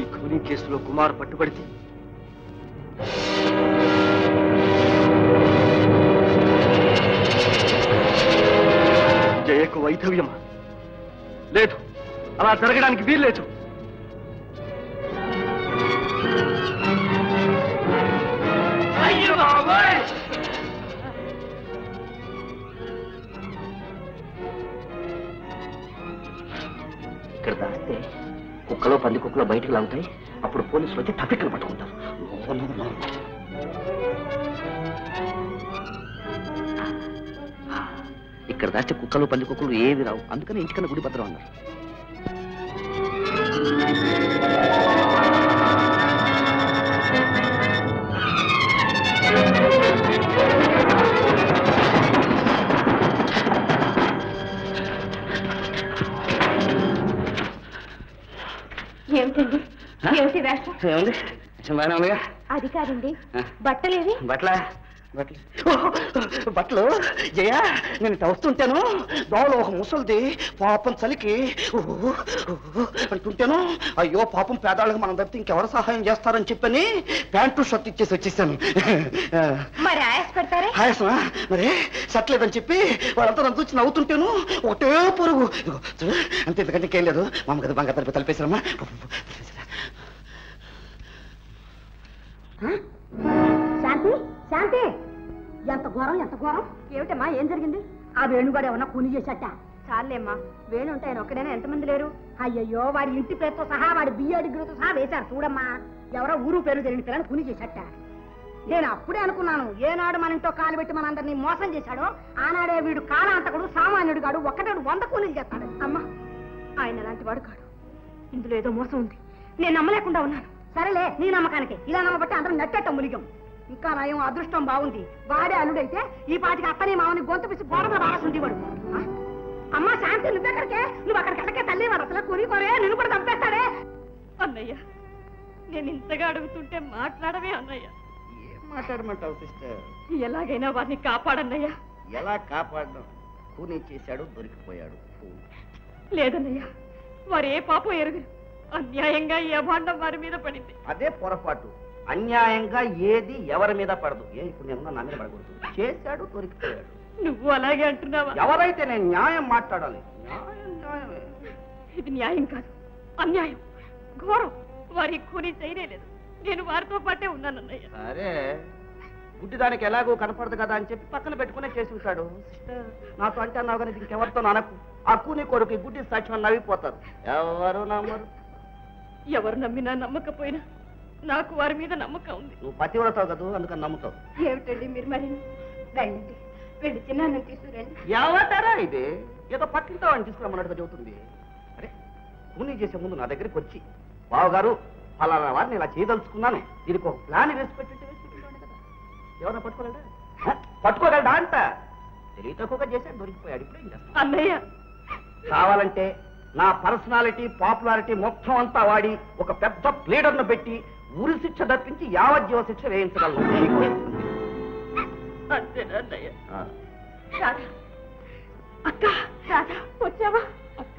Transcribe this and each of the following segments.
ఈ ఖూనీ కేసులో కుమార్ పట్టుబడితే జయకు వైధవ్యమా? లేదు, అలా జరగడానికి వీల్లేదు. ఇక్కడ దాస్తే కుక్కలో పంది కుక్కలో బయటకు లాగుతాయి. అప్పుడు పోలీసులు వచ్చి తప్పికలు పట్టుకుంటారు. ఇక్కడ దాస్తే కుక్కలు పంది కుక్కలు ఏవి రావు. అందుకని ఇంటికన్నా గుడి భద్రం అన్నారు. ఏమిటండి? ఏమిటి వేషం? ఏముంది, బాగానే ఉందిగా. అది కాదండి, బట్టలేవి? బట్టలు జయ, నేను వస్తుంటాను దోవలో ఒక ముసలిది పాపం చలికి అంటుంటాను. అయ్యో పాపం పేదాళ్ళకి మనం తప్పితే ఇంకెవరు సహాయం చేస్తారని చెప్పని ప్యాంటు షర్ట్ ఇచ్చేసి వచ్చేసాను. మరి ఆయాస పెడతారే? ఆయాసమా? మరి సట్లేదని చెప్పి వాళ్ళంతా నన్ను చూసి నవ్వుతుంటాను. ఒకటే పొరుగు అంతే, ఎందుకంటే ఇంకేం లేదు. మామ కదా బంగారు తలిపి తలిపేశారమ్మా. శాంతి, శాంతి, ఎంత ఘోరం, ఎంత ఘోరం! ఏమిటమ్మా, ఏం జరిగింది? ఆ వేణుగాడు ఏమన్నా కూని చేశాట? చాలేమ్మా, వేణు ఉంటాయని ఒక్కడైనా ఎంతమంది లేరు? అయ్యయ్యో, వాడి ఇంటి పేరుతో సహా వాడి బిఏ డిగ్రీతో సహా వేశారు చూడమ్మా. ఎవరో ఊరు పేరు తెలియని పిల్లని కూని చేశాట. నేను అప్పుడే అనుకున్నాను, ఏనాడు మన ఇంట్లో కాలు పెట్టి మనందరినీ మోసం చేశాడో ఆనాడే వీడు కాలాంతకుడు, సామాన్యుడు కాడు, ఒక్కటాడు 100 కూలీలు చేస్తాడు. అమ్మా, ఆయన అలాంటి వాడు కాడు. ఇందులో ఏదో మోసం ఉంది. నేను నమ్మలేకుండా ఉన్నాను. సరేలే, నీ నమ్మకానికి ఇలా నమ్మబట్టి అందరం నట్టేట మునిగం. ఇంకా నయం, అదృష్టం బాగుంది. వాడే అల్లుడైతే ఈ పాటికి అత్తని మామని గొంతు పిసి గోడగా బాగాసుంది వాడు. అమ్మా శాంతి, నువ్వెక్కడికే? నువ్వు అక్కడికెళ్ళకే తల్లి, వాడు అసలు కూరి కోరే నిన్ను కూడా చంపేస్తాడే. అన్నయ్య, నేను ఇంతగా అడుగుతుంటే మాట్లాడవే అన్నయ్య. ఏం మాట్లాడమంటావు సిస్టర్? ఎలాగైనా వారిని కాపాడన్నయ్య. ఎలా కాపాడడం? కూనీ చేశాడు, దొరికిపోయాడు. లేదన్నయ్య, వారు ఏ పాపం ఎరుగరు. అన్యాయంగా ఈ అభాండం వారి మీద పడింది. అదే పొరపాటు. అన్యాయంగా ఏది ఎవరి మీద పడదు. ఇప్పుడు నేను నా మీద పడకూడదు. చేశాడు, దొరికిపోయాడు. నువ్వు అలాగే అంటున్నావా? ఎవరైతే నేను న్యాయం మాట్లాడాలి. న్యాయమే. ఇది న్యాయం కాదు, అన్యాయం, ఘోరం. వారి కూని చేయలేదు. నేను వారితో పాటే ఉన్నానన్నయ్య. సరే, గుడ్డిదానికి ఎలాగో కనపడదు కదా అని చెప్పి పక్కన పెట్టుకునే చేసి ఉంటాడు. నాతో అంటే అన్నావు కానీ ఇంకెవరితో అనకు. ఆ కూని కొడుకు గుడ్డి సాక్ష్యం నవ్విపోతారు. ఎవరు నమ్మరు. ఎవరు నమ్మినా నమ్మకపోయినా నాకు వారి మీద నమ్మకం ఉంది. నువ్వు పతివ్రతావు కదా, అందుకని నమ్ముతావు. ఏమిటండి మీరు మరి? రండి, వెళ్ళి చిన్నాన్ని తీసుకురండి. ఏమంటారా ఇది? ఏదో పట్టింటావు అని తీసుకురమ్మన్నట్టుగా చెబుతుంది. అరే, కూనీ చేసే ముందు నా దగ్గరికి వచ్చి, బావగారు ఫలానా వారిని ఇలా చేయదలుచుకున్నాను, దీనికి ఒక ప్లాన్ వేసి పెట్టి వేసుకుంటున్నాడు కదా. ఎవరైనా పట్టుకోగలడా అంట. తెలివి తక్కువగా చేశాడు, దొరికిపోయాడు. ఇప్పుడు ఏం చేస్తాను? అన్నయ్య, కావాలంటే నా పర్సనాలిటీ, పాపులారిటీ మొత్తం అంతా వాడి ఒక పెద్ద ప్లేడర్ను పెట్టి ఉరి శిక్ష తప్పించి యావజ్జీవ శిక్ష వేయించగలను. అక్క, వచ్చావా? అక్క,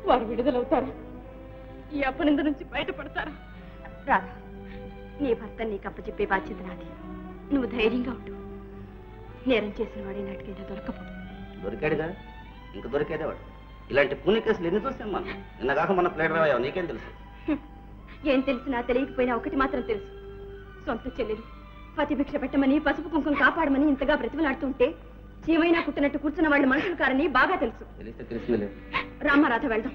వారు విడుదలవుతారా? ఈ అపనింద నుంచి బయటపడతారా? రాధా, నీ భర్త నీకు అప్పచెప్పే బాధ్యత నాది. నువ్వు ధైర్యంగా ఉండు. నేరం చేసిన వాడే నాటికైనా దొరకపోదు. దొరికాడుగా, ఇంక దొరికేదే వాడు. ఇలాంటి కూని కేసులు ఎన్ని చూసాం మనం. నిన్నగాక మన ప్లేడర్ అయ్యావు, నీకేం తెలుసు? ఏం తెలిసినా తెలియకపోయినా ఒకటి మాత్రం తెలుసు. సొంత చెల్లెలు పతిభిక్ష పెట్టమని, పసుపు కుంకుమ కాపాడమని ఇంతగా బ్రతిమలాడుతుంటే జీవైనా కుట్టినట్టు కూర్చున్న వాళ్ళు మనుషులు కారని బాగా తెలుసు. తెలిసిందిలే. రామారాధ, వెళ్దాం.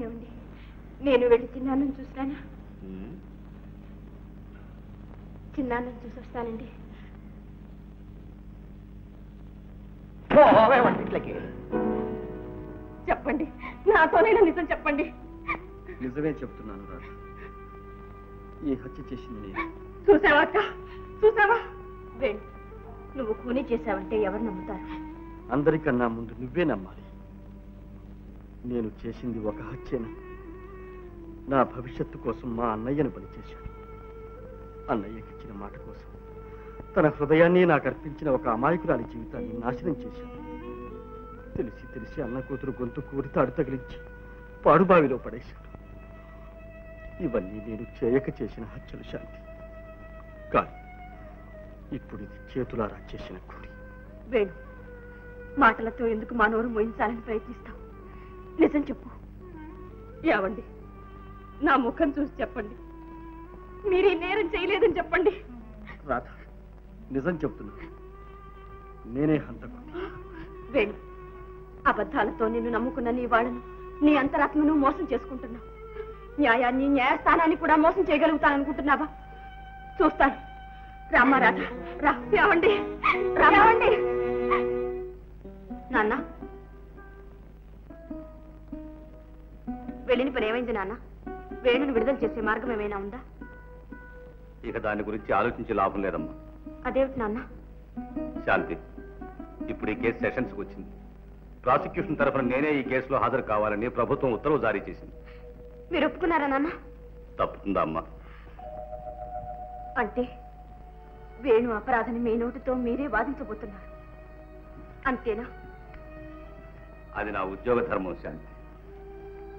ఏమండి, నేను వెళ్ళి చిన్నాన్నని చూస్తానా? చిన్నాన్నని చూసి వస్తానండి. చెప్పండి, నాతోనైనా నిజం చెప్పండి. నిజమే చెప్తున్నాను రా. ఈ హత్య చేసింది నేను. చూసావా అక్క, చూసావా? వేణు, నువ్వు కూనీ చేశావంటే ఎవరు నమ్ముతారు? అందరికన్నా ముందు నువ్వే నమ్మాలి. నేను చేసింది ఒక హత్యను. నా భవిష్యత్తు కోసం మా అన్నయ్యను బలి చేశాను. అన్నయ్యకి ఇచ్చిన మాట కోసం తన హృదయాన్ని నాకు అర్పించిన ఒక అమాయకురాలి జీవితాన్ని నాశనం చేశాను. తెలిసి తెలిసి అన్న కూతురు గొంతు కూరి తాడు తగిలించి పాడుబావిలో పడేశాడు. ఇవన్నీ నేను చేయక చేసిన హత్యలు శాంతి. కానీ ఇప్పుడు ఇది చేతులారా చేసిన కూలి. వేణు, మాటలతో ఎందుకు మా నోరు మోయించాలని ప్రయత్నిస్తావు? నిజం చెప్పు. ఏవండి, నా ముఖం చూసి చెప్పండి. మీరు ఈ నేరం చేయలేదని చెప్పండి. రాధ, నిజం చెప్తున్నా, నేనే హంతకుడిని. వేణు, అబద్ధాలతో నిన్ను నమ్ముకున్న నీ వాళ్ళను, నీ అంతరాత్మను మోసం చేసుకుంటున్నావు. న్యాయాన్ని, న్యాయస్థానాన్ని కూడా మోసం చేయగలుగుతాననుకుంటున్నావా? చూస్తాను. రామ్మా రాధ, రావండి, రావండి. నాన్న, వెళ్ళిన పని ఏమైంది నాన్న? వేణుని విడుదల చేసే మార్గం ఏమైనా ఉందా? ఇక దాని గురించి ఆలోచించే లాభం లేదమ్మా. అదేమిటి నాన్న? శాంతి, ఇప్పుడు ఈ కేసు సెషన్స్కి వచ్చింది. ప్రాసిక్యూషన్ తరఫున నేనే ఈ కేసులో హాజరు కావాలని ప్రభుత్వం ఉత్తర్వు జారీ చేసింది. మీరు ఒప్పుకున్నారా నాన్న? తప్పుతుందా అమ్మా? అంటే వేణు అపరాధని మీ నోటితో మీరే వాదించబోతున్నారు, అంతేనా? అది నా ఉద్యోగ ధర్మం శాంతి.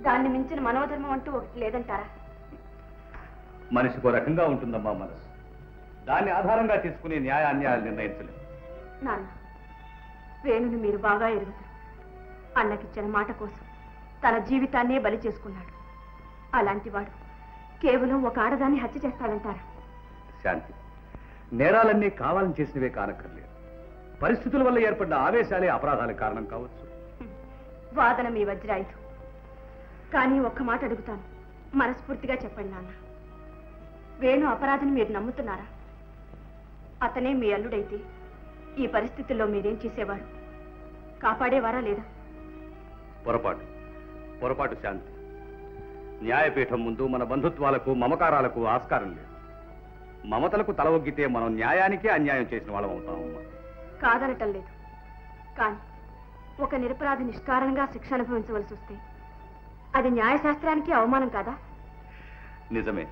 దాన్ని మించిన మనోధర్మం అంటూ ఒకటి లేదంటారా? మనిషికో రకంగా ఉంటుందమ్మా మనసు. దాన్ని ఆధారంగా తీసుకుని న్యాయ అన్యాయాలు నిర్ణయించలేదు. నాన్న, వేణుని మీరు బాగా ఎరుగుతారు. అన్నకిచ్చిన మాట కోసం తన జీవితాన్నే బలి చేసుకున్నాడు. అలాంటి వాడు కేవలం ఒక ఆడదాన్ని హత్య చేస్తాడంటారా? శాంతి, నేరాలన్నీ కావాలని చేసినవే కానక్కర్లేదు. పరిస్థితుల వల్ల ఏర్పడ్డ ఆవేశాలే అపరాధాలకు కారణం కావచ్చు. వాదన మీ వజ్రాయుధం. కానీ ఒక్క మాట అడుగుతాను, మనస్ఫూర్తిగా చెప్పండి నాన్న. వేణు అపరాధిని మీరు నమ్ముతున్నారా? అతనే మీ అల్లుడైతే ఈ పరిస్థితుల్లో మీరేం చేసేవారు? కాపాడేవారా లేదా? పొరపాటు శాంతి. న్యాయపీఠం ముందు మన బంధుత్వాలకు, మమకారాలకు ఆస్కారం లేదు. మమతలకు తల ఒగ్గితే మనం న్యాయానికే అన్యాయం చేసిన వాళ్ళం అవుతామమ్మా. కాదనటం లేదు. కానీ ఒక నిరపరాధి నిష్కారణంగా శిక్ష అనుభవించవలసి వస్తే అది న్యాయశాస్త్రానికి అవమానం కాదా? నిజమే.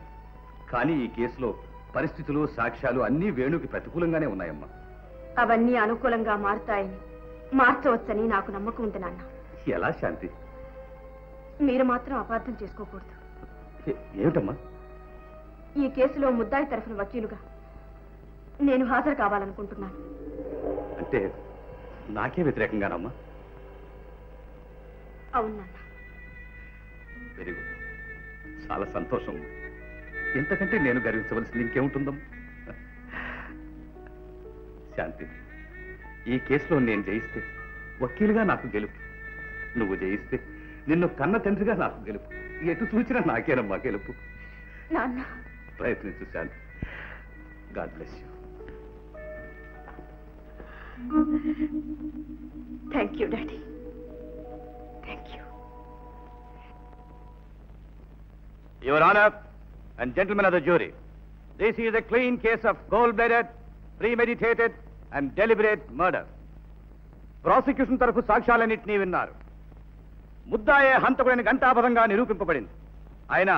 కానీ ఈ కేసులో పరిస్థితులు, సాక్ష్యాలు అన్నీ వేణుకి ప్రతికూలంగానే ఉన్నాయమ్మా. అవన్నీ అనుకూలంగా మారుతాయని, మార్చవచ్చని నాకు నమ్మకం ఉంది నాన్న. ఎలా శాంతి? మీరు మాత్రం అపార్థం చేసుకోకూడదు. ఏమిటమ్మా? ఈ కేసులో ముద్దాయి తరఫున వకీలుగా నేను హాజరు కావాలనుకుంటున్నాను. అంటే నాకే వ్యతిరేకంగానమ్మా? అవును నాన్న. Very good. చాలా సంతోషం. ఇంతకంటే నేను గర్వించవలసింది ఇంకేముంటుందమ్మా? శాంతి, ఈ కేసులో నేను జయిస్తే వకీలుగా నాకు గెలుపు, నువ్వు జయిస్తే నిన్ను కన్న తండ్రిగా నాకు గెలుపు. ఎటు చూచినా నాకేనమ్మా గెలుపు. నాన్న, ప్రయత్నించు శాంతి. God bless you. Thank you daddy. Thank you. Your honour and gentlemen of the jury, this is a clean case of cold-blooded, premeditated and deliberate murder. Prosecution తరఫు సాక్ష్యాలన్నింటినీ విన్నారు. ముద్దాయే హంతకుడిని ఘంటాపథంగా నిరూపింపబడింది. అయినా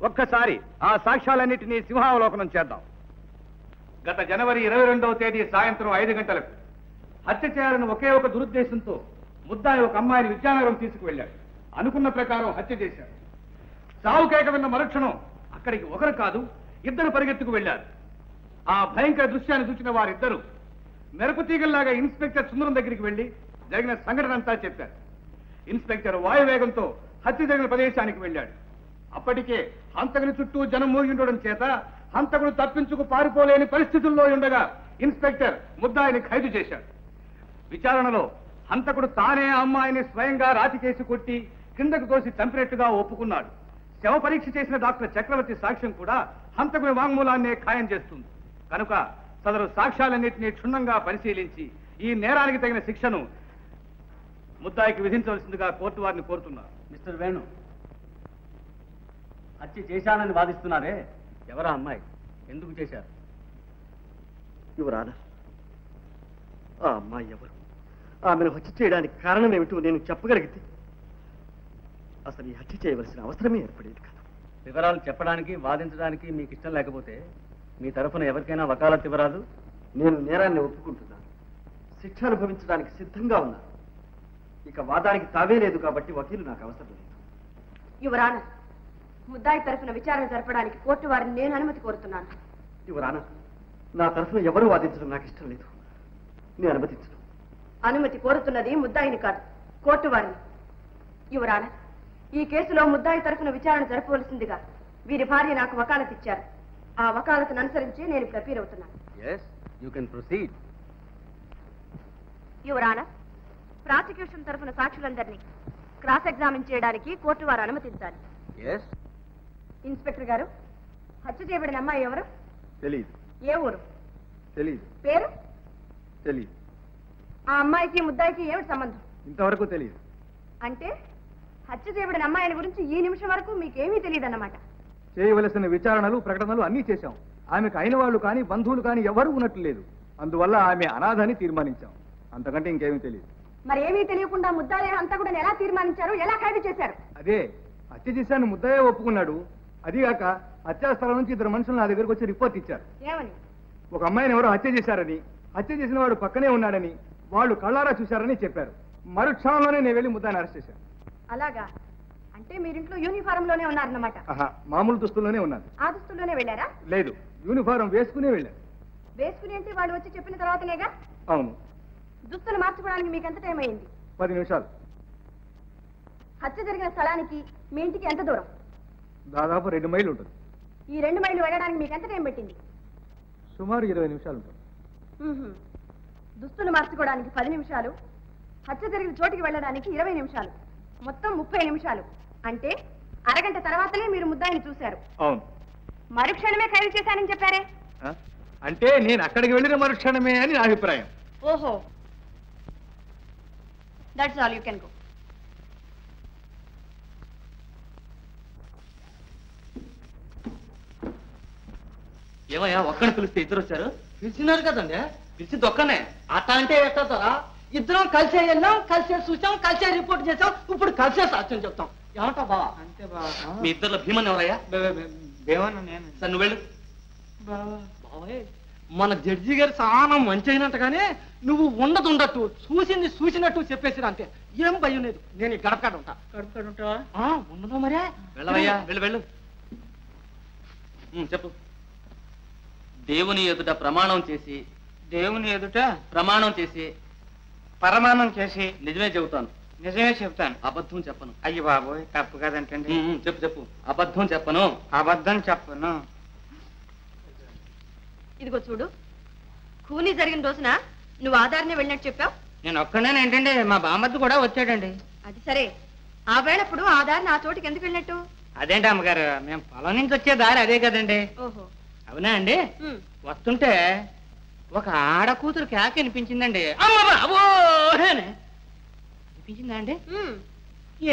ఒక్కసారి ఆ సాక్ష్యాలన్నింటినీ సింహావలోకనం చేద్దాం. గత జనవరి 22వ తేదీ సాయంత్రం 5 గంటలకు హత్య చేయాలని ఒకే ఒక దురుద్దేశంతో ముద్దాయి ఒక అమ్మాయిని విద్యానగరం తీసుకువెళ్ళాడు. అనుకున్న ప్రకారం హత్య చేశాడు. సావు కేక విన్న మరుక్షణం అక్కడికి ఒకరు కాదు, ఇద్దరు పరిగెత్తుకు వెళ్లారు. ఆ భయంకర దృశ్యాన్ని చూసిన వారిద్దరూ మెరుపు తీగల్లాగా ఇన్స్పెక్టర్ సుందరం దగ్గరికి వెళ్లి జరిగిన సంఘటన అంతా చెప్పారు. ఇన్స్పెక్టర్ వాయువేగంతో హత్య జరిగిన ప్రదేశానికి వెళ్ళాడు. అప్పటికే హంతకుని చుట్టూ జనం మూగి ఉండడం చేత హంతకుడు తప్పించుకు పారిపోలేని పరిస్థితుల్లో ఉండగా ఇన్స్పెక్టర్ ముద్దాయిని ఖైదు చేశాడు. విచారణలో హంతకుడు తానే అమ్మాయిని స్వయంగా రాతికేసి కొట్టి కిందకు తోసి చంపినట్టుగా ఒప్పుకున్నాడు. శవ పరీక్ష చేసిన డాక్టర్ చక్రవర్తి సాక్ష్యం కూడా హంతకుని వాంగ్మూలాన్నే ఖాయం చేస్తుంది. కనుక సదరు సాక్ష్యాలన్నింటినీ క్షుణ్ణంగా పరిశీలించి ఈ నేరానికి తగిన శిక్షను ముద్దాయికి విధించవలసిందిగా కోర్టు వారిని కోరుతున్నారు. మిస్టర్ వేణు, హత్య చేశానని వాదిస్తున్నారే, ఎవరా అమ్మాయి? ఎందుకు చేశారు? యువరానా, ఆ అమ్మాయి ఎవరు, ఆమెను హత్య చేయడానికి కారణం ఏమిటో నేను చెప్పగలిగితే అసలు ఈ హత్య చేయవలసిన అవసరమే ఏర్పడేది కాదు. వివరాలు చెప్పడానికి, వాదించడానికి మీకు ఇష్టం లేకపోతే మీ తరఫున ఎవరికైనా వకాలత్ ఇవ్వరాదు? నేను నేరాన్ని ఒప్పుకుంటున్నాను, శిక్ష అనుభవించడానికి సిద్ధంగా ఉన్నాను. ఇక వాదానికి తావే లేదు కాబట్టి వకీలు నాకు అవసరం లేదు. యువరాన ముద్దాయి తరఫున విచారణ జరపడానికి కోర్టు వారిని నేను అనుమతి కోరుతున్నాను. యువరానా, నా తరఫున ఎవరు వాదించడం నాకు ఇష్టం లేదు. నేను అనుమతించను. అనుమతి కోరుతున్నది ముద్దాయిని కాదు, కోర్టు వారిని. యువరాన, ఈ కేసులో ముద్దాయి తరఫున విచారణ జరపవలసిందిగా వీరి భార్య నాకు వకాలత్ ఇచ్చారు. ఆ వకాలతను అనుసరించి నేను ఇప్పుడు అపీల్ అవుతున్నాను. Yes, you can proceed. యువరాన, prosecution తరఫున సాక్షులందరినీ క్రాస్ ఎగ్జామిన్ చేయడానికి కోర్టు వారు అనుమతించాలి. Yes. ఇన్స్పెక్టర్ గారు, హత్య చేయబడిన అమ్మాయి ఎవరు? తెలియదు. ఏ ఊరు? తెలియదు. పేరు? తెలియదు. ఆ అమ్మాయికి ముద్దాయికి ఏమిటి సంబంధం? ఇంతవరకు తెలియదు. అంటే హత్య చేయబడిన అమ్మాయిని గురించి ఈ నిమిషం వరకు మీకేమీ తెలియదన్నమాట. చేయవలసిన విచారణలు ప్రకటనలు అన్నీ చేశాం. ఆమెకు అయిన వాళ్ళు కానీ బంధువులు కానీ ఎవరూ ఉన్నట్లు లేదు. అందువల్ల ఆమె అనాథని తీర్మానించాం. అంతకంటే ఇంకేమీ తెలియదు. మరి ఏమీ తెలియకుండా ముద్దాయి హంతకుడిని ఎలా తీర్మానించారు, ఎలా ఖైదు చేశారు? అదే హత్య చేశాను ముద్దయ్య ఒప్పుకున్నాడు. అదిగాక హత్యాస్థలం నుంచి ఇద్దరు మనుషులు నా దగ్గరకు వచ్చి రిపోర్ట్ ఇచ్చారు. ఏమని? ఒక అమ్మాయిని ఎవరో హత్య చేశారని, హత్య చేసిన వాడు పక్కనే ఉన్నాడని, వాళ్ళు కళ్ళారా చూశారని చెప్పారు. మరుక్షణంలోనే నేను వెళ్ళి ముద్దాయిని అరెస్ట్ చేశాను. అలాగా? అంటే మీరింట్లో యూనిఫారం లోనే ఉన్నారన్నమాట. మామూలు దుస్తుల్లోనే ఉన్నాను. ఆ దుస్తుల్లోనే వెళ్ళారా? లేదు, యూనిఫారం వేసుకునే వెళ్ళాను. వేసుకుని అంటే వాళ్ళు వచ్చి చెప్పిన తర్వాతనేగా? అవును. దుస్తులు మార్చుకోవడానికి మీకు ఎంత టైం అయింది? 10 నిమిషాలు. హత్య జరిగిన స్థలానికి మీ ఇంటికి ఎంత దూరం? దాదాపు 2 మైళ్ళు ఉంటుంది. ఈ 2 మైళ్ళు వెళ్ళడానికి మీకు ఎంత టైం పట్టింది? సుమారు 20 నిమిషాలు ఉంటుంది. దుస్తులు మార్చుకోవడానికి 10 నిమిషాలు, హత్య జరిగిన చోటికి వెళ్ళడానికి 20 నిమిషాలు, మొత్తం 30 నిమిషాలు. అంటే అరగంట తర్వాతనే మీరు ముద్దాయిని చూశారు. అవును. మరుక్షణమే ఖైదు చేశానని చెప్పారే? అంటే నేను అక్కడికి వెళ్ళిన మరుక్షణమే అని నా అభిప్రాయం. ఓహో, that's all, you can go. ఏమయ్యా ఒక్కడిని పిలిస్తే ఇద్దరు వచ్చారు? పిలిచినారు కదండి. పిలిచి దొక్కనే అట్ట అంటే ఎట్టారా? ఇద్దరం కలిసే వెళ్ళాం, కలిసే చూసాం, కలిసే రిపోర్ట్ చేసాం, ఇప్పుడు కలిసే సాక్ష్యం చెప్తాం. ఏమంటా బావా? అంతే బావా. మీ ఇద్దరులో భీమన్ ఎవరయ్యా? భీమన్న నేను. సార్ నువ్వు వెళ్ళు. బావే, మన జడ్జి గారు చాలా మంచి అయినట్టుగానే నువ్వు ఉండదు చూసింది చూసినట్టు చెప్పేసి అంతే. ఏం భయం లేదు. నేను ఈ గడపకాడ ఉంటా. గడపకాడ ఉంటావా? ఉండదు మరే. వెళ్ళవయ్యా, వెళ్ళు వెళ్ళు. చెప్పు. దేవుని ఎదుట ప్రమాణం చేసి, దేవుని ఎదుట ప్రమాణం చేసి, పరమాణం చేసి నిజమే చెబుతాను. నిజమే చెప్తాను, అబద్ధం చెప్పను. అయ్యి బాబోయ్, తప్పు కదంటండి. చెప్పు చెప్పు. అబద్ధం చెప్పను. అబద్ధం చెప్పను. ఇదిగో చూడు, ఖూనీ జరిగిన రోజున నువ్వు ఆధార్నే వెళ్ళినట్టు చెప్పావు. నేను ఒక్కడేనేంటండి, మా బామ్మద్దు కూడా వచ్చాడండి. అది సరే, ఆ వేళప్పుడు ఆధార్ నా చోటికి ఎందుకు వెళ్ళినట్టు? అదేంటి అమ్మగారు, మేము పొలం నుంచి వచ్చే దారి అదే కదండి. ఓహో, అవునా అండి? వస్తుంటే ఒక ఆడ కూతురు కేక వినిపించిందండి. అమ్మ బాబో వినిపించిందా అండి?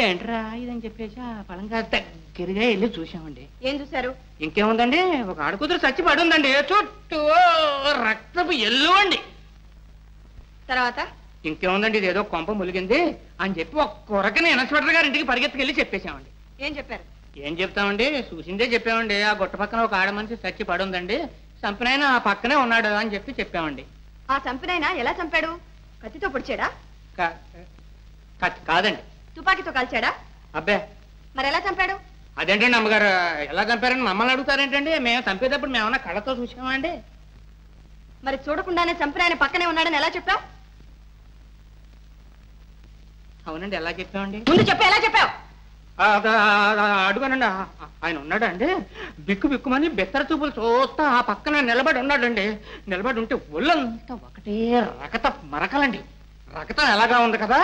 ఏంట్రా ఇదని చెప్పేసి ఆ పొలంగా దగ్గరగా వెళ్ళి చూసామండి. ఏం చూశారు? ఇంకేముందండి, ఒక ఆడ కూతురు చచ్చి పడి ఉందండి. చుట్టూ రక్తపు ఎల్లు అండి. తర్వాత ఇంకేముందండి, ఇదేదో కొంప ములిగింది అని చెప్పి ఒక కొరకని ఇన్స్పెక్టర్ గారి ఇంటికి పరిగెత్తుకెళ్ళి చెప్పేశామండి. ఏం చెప్పారు? ఏం చెప్తామండి, చూసిందే చెప్పామండి. ఆ గుట్ట పక్కన ఒక ఆడ మనిషి చచ్చి పడి ఉందండి, చంపినైనా ఆ పక్కనే ఉన్నాడు అని చెప్పి చెప్పామండి. ఆ చంపినైనా ఎలా చంపాడు? కత్తితో పొడిచాడా? కాదండి, తుపాకీతో కాల్చాడా? అబ్బే, మరి ఎలా చంపాడు? అదేంటండి అమ్మగారు, ఎలా చంపారని మమ్మల్ని అడుగుతారేంటండి? మేము చంపేటప్పుడు మేమన్నా కళ్ళతో చూసామా అండి? మరి చూడకుండానే చంపిన ఆయన పక్కనే ఉన్నాడని ఎలా చెప్పావు? అవునండి, ఎలా చెప్పామండి? ముందు చెప్పు, ఎలా చెప్పావు? అడుగునండి, ఆయన ఉన్నాడండి. బిక్కు బిక్కుమని బెత్తర చూపులు చూస్తా ఆ పక్కన నిలబడి ఉన్నాడండి. నిలబడి ఉంటే ఒళ్ళంతా ఒకటే రకత మరకలండి. రకతం ఎలాగా ఉంది కదా,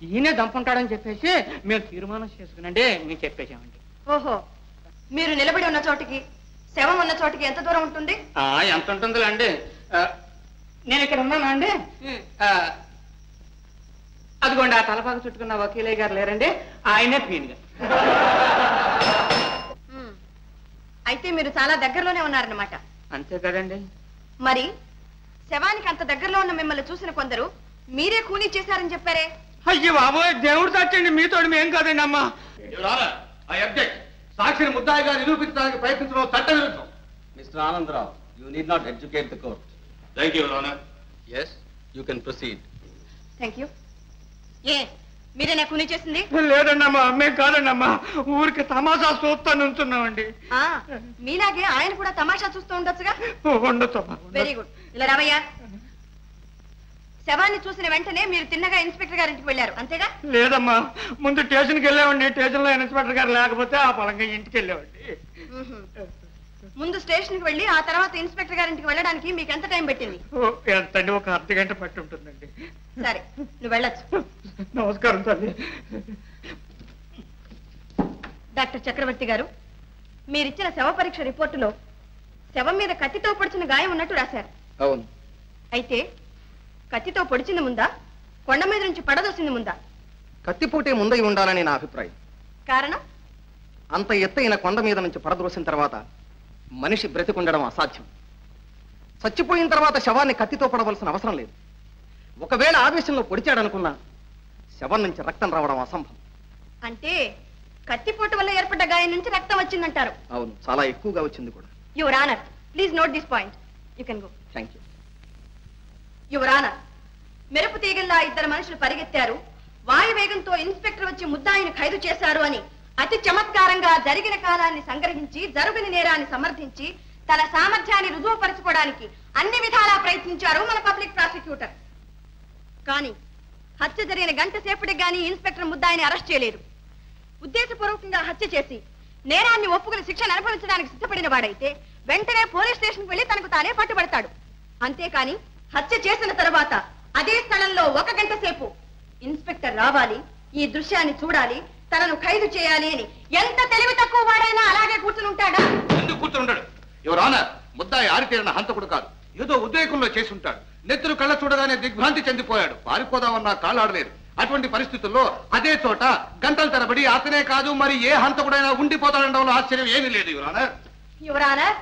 ఈయనే దంపుంటాడని చెప్పేసి మేము తీర్మానం చేసుకునండి మేము చెప్పేసామండి. ఓహో, మీరు నిలబడి ఉన్న చోటికి శవం ఉన్న చోటికి ఎంత దూరం ఉంటుంది? ఎంత ఉంటుందిలే అండి. నేను ఇక్కడ ఉన్నానా అండి? అదిగోండి, ఆ తలపాక చుట్టుకున్న వకీలయ్య గారు లేరండి, ఆయనే పీన్ గారు. అయితే మీరు చాలా దగ్గరలోనే ఉన్నారన్నమాట. అంతే కదండి. మరి శవానికి అంత దగ్గరలో ఉన్న మిమ్మల్ని చూసిన కొందరు మీరే ఖూనీ చేశారని చెప్పారే? అయ్యో బాబోయ్, దేవుడు సాక్షండి, మీతో మేం కాదండి అమ్మా. సాక్షిని ముద్దాయిగా నిరూపించడానికి ప్రయత్నించడం చట్ట విరుద్ధం. Mister Anandrao, you need not educate the court. Thank you, your honour. yes, you can proceed. Thank you. ఏ మీరేనా కూని చేసింది? లేదండమ్మా, మేము కాదండమ్మా, ఊరికి తమాషా చూస్తా నుంచున్నామండి. మీలాగే ఆయన కూడా తమాషా చూస్తూ ఉండొచ్చుగా. ఉండొచ్చమ్మా. Very good. ఇలా రావయ్యా. శవాన్ని చూసిన వెంటనే మీరు తిన్నగా ఇన్స్పెక్టర్ గారింటికి వెళ్ళారు అంతేగా? లేదమ్మా, ముందు స్టేషన్కి వెళ్ళామండి. స్టేషన్ లో ఇన్స్పెక్టర్ గారు లేకపోతే ఆ పలంగా ఇంటికి వెళ్ళామండి. ముందు స్టేషన్ కి వెళ్ళి ఆ తర్వాత ఇన్స్పెక్టర్ గారింటికి వెళ్ళడానికి మీకు ఎంత టైం పెట్టింది? ఎంతండి, ఒక అర్ధగంట పట్టి ఉంటుందండి. సరే, నువ్వు వెళ్ళొచ్చు. నమస్కారం తల్లి. డాక్టర్ చక్రవర్తి గారు, మీరిచ్చిన శవ పరీక్ష రిపోర్టులో శవం మీద కత్తితో పొడిచిన గాయం ఉన్నట్టు రాశారు. అవును. అయితే కత్తితో పొడిచింది ముందా, కొండ మీద నుంచి పడదోసింది ముందా? కత్తిపోటే ముందై ఉండాలని నా అభిప్రాయం. కారణం? అంత ఎత్తైన కొండ మీద నుంచి పడద్రోసిన తర్వాత మనిషి బ్రతికుండడం అసాధ్యం. చచ్చిపోయిన తర్వాత శవాన్ని కత్తితో పడవలసిన అవసరం లేదు. ఒకవేళ ఆవేశంలో పొడిచాడనుకున్నా శవం నుంచి రక్తం రావడం అసంభవం. అంటే కత్తిపోటు వల్ల ఏర్పడ్డ గాయం నుంచి రక్తం వచ్చిందంటారు? అవును, చాలా ఎక్కువగా వచ్చింది కూడా. Your honour, please note this point. You can go. Thank you. Your honour, మెరుపు తీగల్లా ఇద్దరు మనుషులు పరిగెత్తారు, వాయువేగంతో ఇన్స్పెక్టర్ వచ్చి ముద్దాయిని ఖైదు చేశారు అని అతి చమత్కారంగా జరిగిన కాలాన్ని సంగ్రహించి జరుగుని నేరాన్ని సమర్థించి తన సామర్థ్యాన్ని రుజువుపరచుకోవడానికి అన్ని విధాలా ప్రయత్నించారు మన పబ్లిక్ ప్రాసిక్యూటర్. కానీ హత్య జరిగిన గంట సేపటికి గానీ ఇన్స్పెక్టర్ ముద్దాయిని అరెస్ట్ చేయలేదు. ఉద్దేశపూర్వకంగా హత్య చేసి నేరాన్ని ఒప్పుకుని శిక్షను అనుభవించడానికి సిద్ధపడిన వాడైతే వెంటనే పోలీస్ స్టేషన్కి వెళ్లి తనకు తానే పట్టుబడతాడు. అంతేకాని హత్య చేసిన తర్వాత అదే స్థలంలో 1 గంట సేపు ఇన్స్పెక్టర్ రావాలి, ఈ దృశ్యాన్ని చూడాలి, తనను ఖైదు చేయాలి అని ఎంత తెలివి తక్కువ వాడైనా అలాగే కూర్చుని ఉంటాడా? ఎందుకు కూర్చుని ఉండడు? యువర్ ఆనర్, ముద్దాయి ఆరితేరిన హంతకుడు కాదు. ఏదో ఉద్రేకంలో చేసి ఉంటాడు. నెత్తురు కళ్ళ చూడగానే దిగ్భ్రాంతి చెందిపోయాడు. పారిపోదామన్నా కాళ్ళాడలేదు. అటువంటి పరిస్థితుల్లో అదే చోట గంటల తరబడి అతనే కాదు మరి ఏ హంతకుడైనా ఉండిపోతాడనడంలో ఆశ్చర్యం ఏమీ లేదు. యువర్ ఆనర్, యువర్ ఆనర్,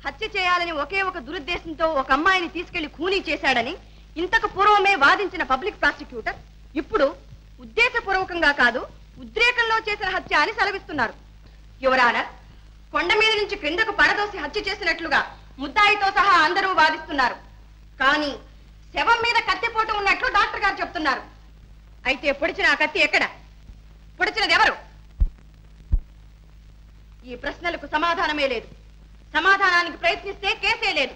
హత్య చేయాలని ఒకే ఒక దురుద్దేశంతో ఒక అమ్మాయిని తీసుకెళ్లి ఖూనీ చేశాడని ఇంతకు పూర్వమే వాదించిన పబ్లిక్ ప్రాసిక్యూటర్ ఇప్పుడు ఉద్దేశపూర్వకంగా కాదు ఉద్రేకంలో చేసిన హత్య అని సెలవిస్తున్నారు. యువర్ ఆనర్, కొండ మీద నుంచి క్రిందకు పడదోసి హత్య చేసినట్లుగా ముద్దాయితో సహా అందరూ వాదిస్తున్నారు. కానీ శవం మీద కత్తిపోటు ఉన్నట్లు డాక్టర్ గారు చెప్తున్నారు. అయితే పొడిచిన ఆ కత్తి ఎక్కడ? పొడిచినది ఎవరు? ఈ ప్రశ్నలకు సమాధానమే లేదు. సమాధానానికి ప్రయత్నిస్తే కేసే లేదు.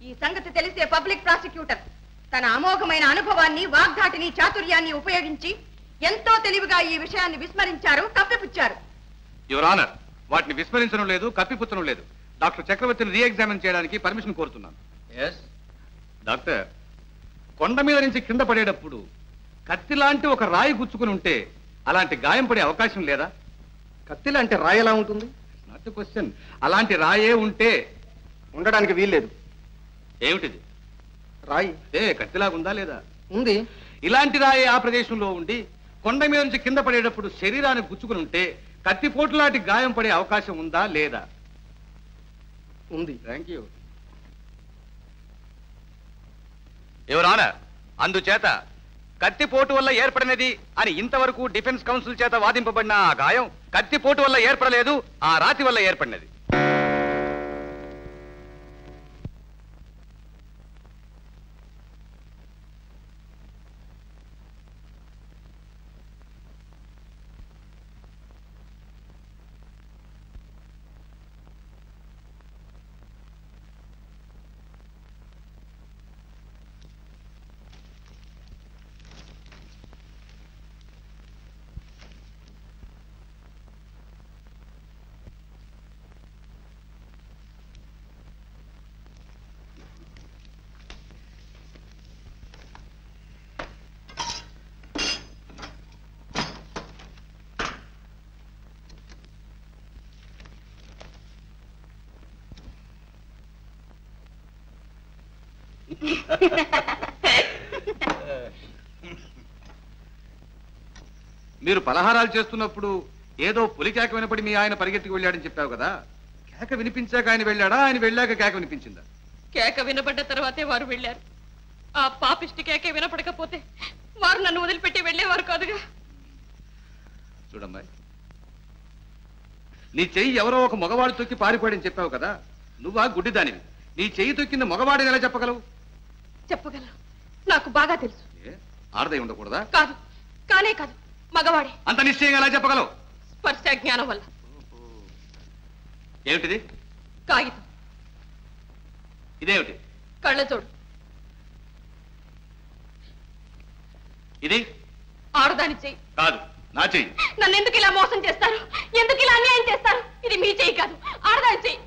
ఈ సంగతి తెలిసే పబ్లిక్ ప్రాసిక్యూటర్ తన అమోఘమైన అనుభవాన్ని, వాగ్ధాటిని, చాతుర్యాన్ని ఉపయోగించి ఎంతో తెలివిగా ఈ విషయాన్ని విస్మరించారు, కప్పిపుచ్చారు. యువర్ ఆనర్, వాటిని విస్మరించడం లేదు, కప్పిపుచ్చడం లేదు. డాక్టర్ చక్రవర్తిని రీఎగ్జామిన్ చేయడానికి పర్మిషన్ కోరుతున్నాను. డాక్టర్, కొండ మీద నుంచి కింద పడేటప్పుడు కత్తి లాంటి ఒక రాయి గుచ్చుకుని ఉంటే అలాంటి గాయం పడే అవకాశం లేదా? కత్తి లాంటి రాయి ఎలా ఉంటుంది? Not question. అలాంటి రాయే ఉంటే ఉండడానికి వీల్లేదు. ఏమిటిది? రాయి కత్తిలాగుందా లేదా? ఉంది. ఇలాంటి రాయి ఆ ప్రదేశంలో ఉండి కొండ మీద నుంచి కింద పడేటప్పుడు శరీరాన్ని గుచ్చుకుని ఉంటే కత్తిపోటు లాంటి గాయం పడే అవకాశం ఉందా లేదా? ఉంది. Thank you. యువర్ ఆనర్, అందుచేత కత్తిపోటు వల్ల ఏర్పడినది అని ఇంతవరకు డిఫెన్స్ కౌన్సిల్ చేత వాదింపబడిన ఆ గాయం కత్తిపోటు వల్ల ఏర్పడలేదు, ఆ రాతి వల్ల ఏర్పడినది. మీరు పలహారాలు చేస్తున్నప్పుడు ఏదో పులి కేక వినపడి మీ ఆయన పరిగెత్తికి వెళ్ళాడని చెప్పావు కదా, కేక వినిపించాక ఆయన వెళ్ళాడా, ఆయన వెళ్ళాక కేక వినిపించిందా? కేక వినబడ్డ తర్వాతే వారు వెళ్ళారు. ఆ పాపిష్టి కేకే వినపడకపోతే వారు నన్ను వదిలిపెట్టి వెళ్ళేవారు కాదుగా. చూడమ్మాయి, నీ చెయ్యి ఎవరో ఒక మగవాడు తొక్కి పారిపోయాడని చెప్పావు కదా, నువ్వా గుడ్డిదానివి. నీ చెయ్యి తొక్కింది మగవాడిని ఎలా చెప్పగలవు? చెప్పగలరు, నాకు బాగా తెలుసు. ఆడదై ఉండకూడదా? కాదు, కానే కాదు. మగవాడే. అంత నిశ్చయంగా ఎలా చెప్పగలవు? స్పర్శ జ్ఞానం వల్ల. ఏమిటిది? కాగితం. ఇదేమిటి? కళ్ళజోడు. ఇది ఆడదాని చెయ్యి. కాదు, నా చెయ్యి. నన్ను ఎందుకు ఇలా మోసం చేస్తారు? ఎందుకు ఇలా అన్యాయం చేస్తారు? ఇది మీ చెయ్యి కాదు, ఆడదాని చెయ్యి.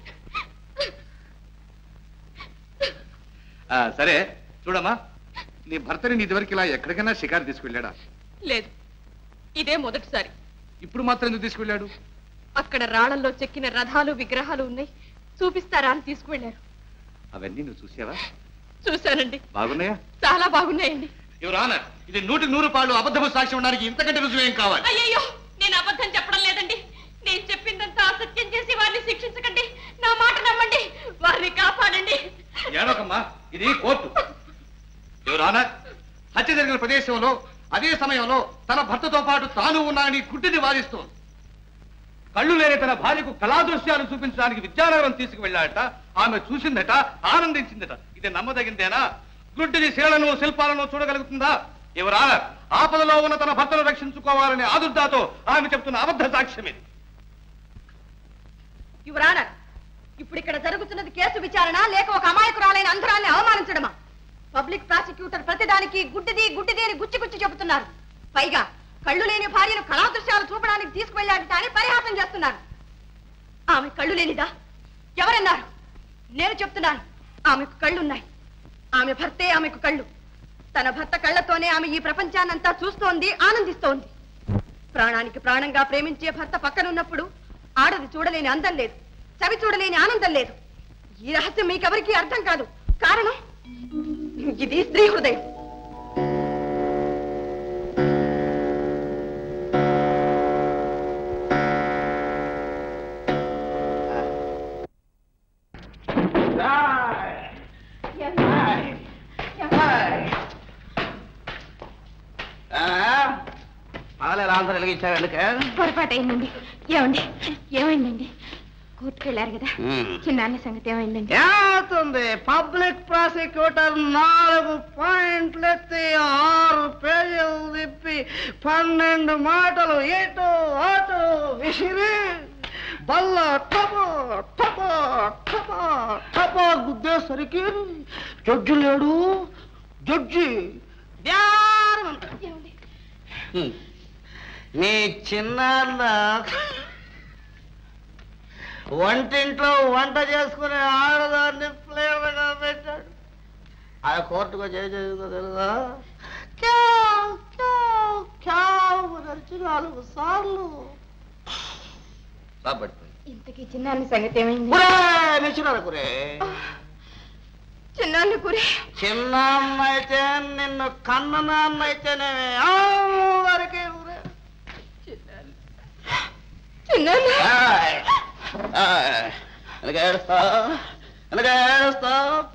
సరే చూడమ్మా, నీ భర్తని ఇదివరకు ఇలా ఎక్కడికైనా షికారు తీసుకెళ్ళాడా? లేదు, ఇదే మొదటిసారి. ఇప్పుడు మాత్రం ఎందుకు తీసుకెళ్ళాడు? అక్కడ రాళ్లలో చెక్కిన రథాలు విగ్రహాలు ఉన్నాయి, చూపిస్తారా అని తీసుకువెళ్ళారు. అవన్నీ నువ్వు చూసావా? చూశానండి. బాగున్నాయా? చాలా బాగున్నాయండి. యువర్ ఆనర్, ఇది 100% అబద్ధము సాక్ష్యం ఉండడానికి ఇంతకంటే రుజువు ఏం కావాలి? అయ్యయ్యో, నేను అబద్ధం చెప్పడం లేదండి. నేను చెప్పిందంతా అసత్యం చేసి వారిని శిక్షించకండి. నా మాట నమ్మండి, వారిని కాపాడండి. ఏడోకమ్మా, ఇది కోర్టు. యువర్ ఆనర్, హత్య జరిగిన ప్రదేశంలో అదే సమయంలో తన భర్తతో పాటు తాను ఉన్నానని గుడ్డిని వాదిస్తోంది. కళ్ళు లేని తన భార్యకు కళాదృశ్యాలు చూపించడానికి విద్యానగరం తీసుకువెళ్ళాడట. ఆమె చూసిందట, ఆనందించిందట. ఇది నమ్మదగిందేనా? గుడ్డిని శిలను శిల్పాలను చూడగలుగుతుందా? ఎవరా ఆపదలో ఉన్న తన భర్తను రక్షించుకోవాలనే ఆదుర్దాతో ఆమె చెప్తున్న అబద్ధ సాక్ష్యం ఇది. యువరాన, ఇప్పుడు ఇక్కడ జరుగుతున్నది కేసు విచారణ లేక ఒక అమాయకురాలైన అంధరాన్ని అవమానించడమా? పబ్లిక్ ప్రాసిక్యూటర్ ప్రతిదానికి గుడ్డిది గుడ్డిది అని గుచ్చి గుచ్చి చెబుతున్నారు. పైగా కళ్ళు లేని భార్యను కళాదృశ్యాలు చూపడానికి తీసుకువెళ్ళాడట అని పరిహాసం చేస్తున్నారు. ఆమె కళ్ళు లేనిదా? ఎవరన్నారు? నేను చెప్తున్నాను, ఆమెకు కళ్ళున్నాయి. ఆమె భర్తే ఆమెకు కళ్ళు. తన భర్త కళ్ళతోనే ఆమె ఈ ప్రపంచాన్నంతా చూస్తోంది, ఆనందిస్తోంది. ప్రాణానికి ప్రాణంగా ప్రేమించే భర్త పక్కనున్నప్పుడు ఆడది చూడలేని అందం లేదు, చవి చూడలేని ఆనందం లేదు. ఈ రహస్యం మీకెవరికీ అర్థం కాదు. కారణం ఇది స్త్రీ హృదయం. ఆన్సర్ వెలిగించారు ఎందుకే? పొరపాటు అయిందండి. ఏమండి, ఏమైందండి? కోర్టుకెళ్ళారు కదా, చిన్నాన్న సంగతి ఏమైందండి? ఏమవుతుంది? పబ్లిక్ ప్రాసిక్యూటర్ 4 పాయింట్లు ఎత్తి 6 పేజీలు తిప్పి 12 మాటలు ఇటు అటు విసిరి బల్ల టపో టపో టపో టపో గుద్దేసరికి జడ్జి లేడు. జడ్జి నీ చిన్నాన్న వంటింట్లో వంట చేసుకునే ఆడదాన్ని ప్లేవగా పెట్టాడు. ఆ కోర్టుగా చేసిందో తెలుసా? 4 సార్లు. ఇంతకీ చిన్నాన్న సంగతి ఏమైంది? చిన్నాన్న కురే చిన్నాన్న అయితే నిన్ను కన్న నాన్న అయితేనేమే అందరికీ ఏడుస్తా.